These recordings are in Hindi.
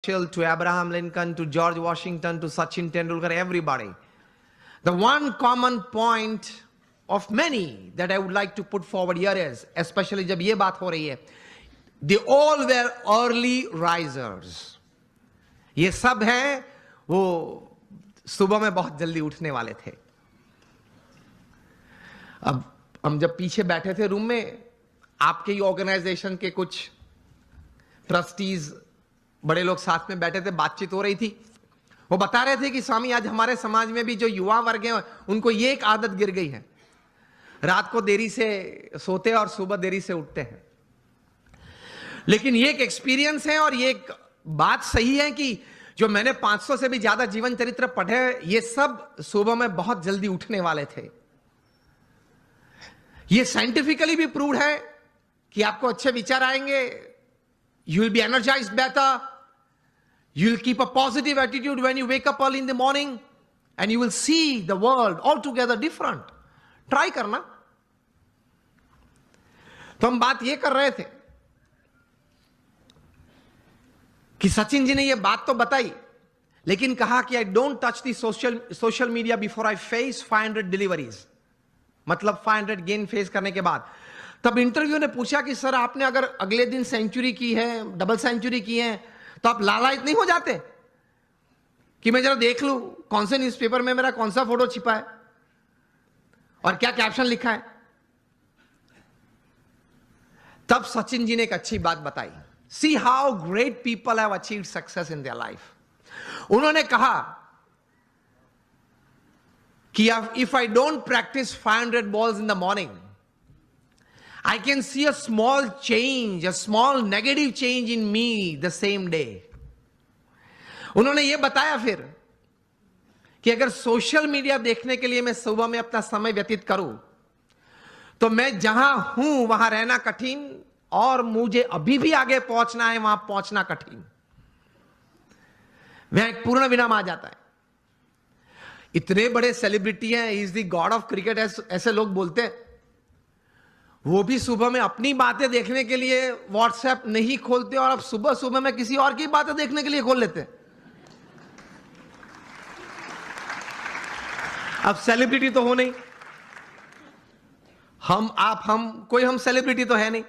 to Abraham Lincoln, to George Washington, to Sachin Tendulkar, everybody. The one common point of many that I would like to put forward here is, especially जब ये बात हो रही है, they all were early risers. ये सब हैं वो सुबह में बहुत जल्दी उठने वाले थे. अब हम जब पीछे बैठे थे रूम में, आपके ही ऑर्गेनाइजेशन के कुछ ट्रस्टीज बड़े लोग साथ में बैठे थे, बातचीत हो रही थी. वो बता रहे थे कि स्वामी आज हमारे समाज में भी जो युवा वर्ग है उनको ये एक आदत गिर गई है, रात को देरी से सोते हैं और सुबह देरी से उठते हैं. लेकिन ये एक एक्सपीरियंस है और ये एक बात सही है कि जो मैंने 500 से भी ज्यादा जीवन चरित्र पढ़े, ये सब सुबह में बहुत जल्दी उठने वाले थे. ये साइंटिफिकली भी प्रूव्ड है कि आपको अच्छे विचार आएंगे, you will be energized better, you will keep a positive attitude when you wake up early in the morning, and you will see the world altogether different. Try करना. तो हम बात ये कर रहे थे कि सचिन जी ने ये बात तो बताई, लेकिन कहा कि I don't touch the social media before I face 500 deliveries. मतलब 500 गेन फेस करने के बाद. तब इंटरव्यू ने पूछा कि सर आपने अगर अगले दिन सेंचुरी की है, डबल सेंचुरी की है, तो आप लालायित नहीं हो जाते कि मैं जरा देख लूं कौन से न्यूज़पेपर में मेरा कौन सा फोटो छिपा है और क्या कैप्शन लिखा है. तब सचिन जी ने एक अच्छी बात बताई. See how great people have achieved success in their life. उन्होंने कहा कि if I don't practice 500 balls in the morning, I can see a small change, a small negative change in me the same day. उन्होंने ये बताया फिर कि अगर सोशल मीडिया देखने के लिए मैं सुबह में अपना समय व्यतीत करूं, तो मैं जहां हूं वहां रहना कठिन और मुझे अभी भी आगे पहुंचना है, वहां पहुंचना कठिन. वहां एक पूर्ण विराम आ जाता है. इतने बड़े सेलिब्रिटी हैं, he is the God of cricket ऐसे लोग बोलते हैं, वो भी सुबह में अपनी बातें देखने के लिए व्हाट्सएप नहीं खोलते और अब सुबह सुबह में किसी और की बातें देखने के लिए खोल लेते. अब सेलिब्रिटी तो हो नहीं, हम कोई हम सेलिब्रिटी तो है नहीं,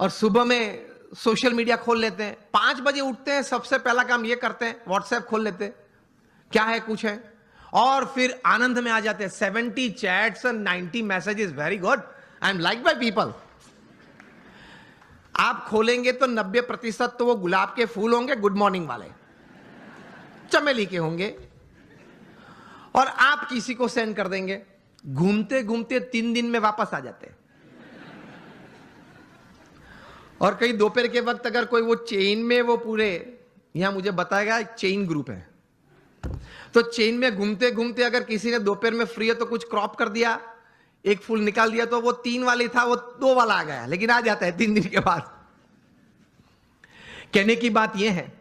और सुबह में सोशल मीडिया खोल लेते हैं. 5 बजे उठते हैं, सबसे पहला काम ये करते हैं व्हाट्सएप खोल लेते हैं, क्या है कुछ है, और फिर आनंद में आ जाते हैं. 70 चैट्स और 90 messages, very good, I am like by people. आप खोलेंगे तो 90% तो वो गुलाब के फूल होंगे, गुड मॉर्निंग वाले, चमेली के होंगे, और आप किसी को सेंड कर देंगे. घूमते घूमते 3 दिन में वापस आ जाते हैं. और कहीं दोपहर के वक्त अगर कोई वो चेन में, वो पूरे यहां मुझे बताएगा चेन ग्रुप है, तो चेन में घूमते घूमते अगर किसी ने दोपहर में फ्री है तो कुछ क्रॉप कर दिया, एक फूल निकाल दिया, तो वो 3 वाली था वो 2 वाला आ गया, लेकिन आ जाता है 3 दिन के बाद. कहने की बात यह है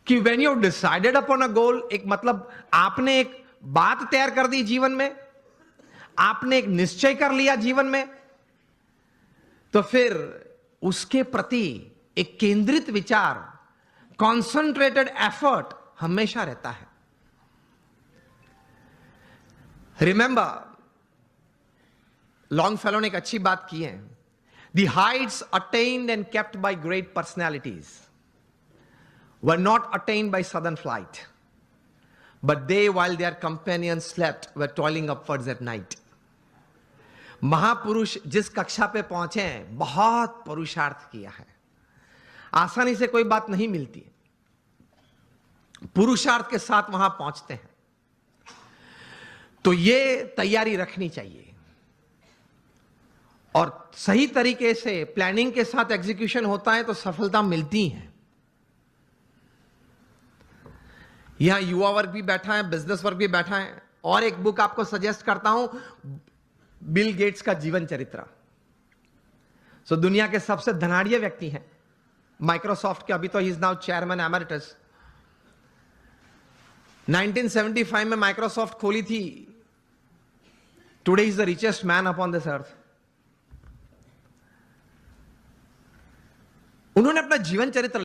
कि when you decided upon a goal, एक मतलब आपने एक बात तैयार कर दी जीवन में, आपने एक निश्चय कर लिया जीवन में, तो फिर उसके प्रति एक केंद्रित विचार, कॉन्सेंट्रेटेड एफर्ट हमेशा रहता है. रिमेंबर, लॉन्गफेलो ने एक अच्छी बात की है. The heights attained and kept by great personalities were not attained by sudden flight, but they while their companions slept were toiling upwards at night. महापुरुष जिस कक्षा पे पहुंचे हैं, बहुत पुरुषार्थ किया है. आसानी से कोई बात नहीं मिलती, पुरुषार्थ के साथ वहां पहुंचते हैं. तो ये तैयारी रखनी चाहिए, और सही तरीके से प्लानिंग के साथ एग्जीक्यूशन होता है तो सफलता मिलती है. यहां युवा वर्ग भी बैठा है, बिजनेस वर्ग भी बैठा है, और एक बुक आपको सजेस्ट करता हूं, बिल गेट्स का जीवन चरित्र. सो दुनिया के सबसे धनाढ़िया व्यक्ति हैं, माइक्रोसॉफ्ट के, अभी तो he is now chairman emeritus. 1975 में माइक्रोसॉफ्ट खोली थी. Today is the richest man upon this earth. उन्होंने अपना जीवन चरित्र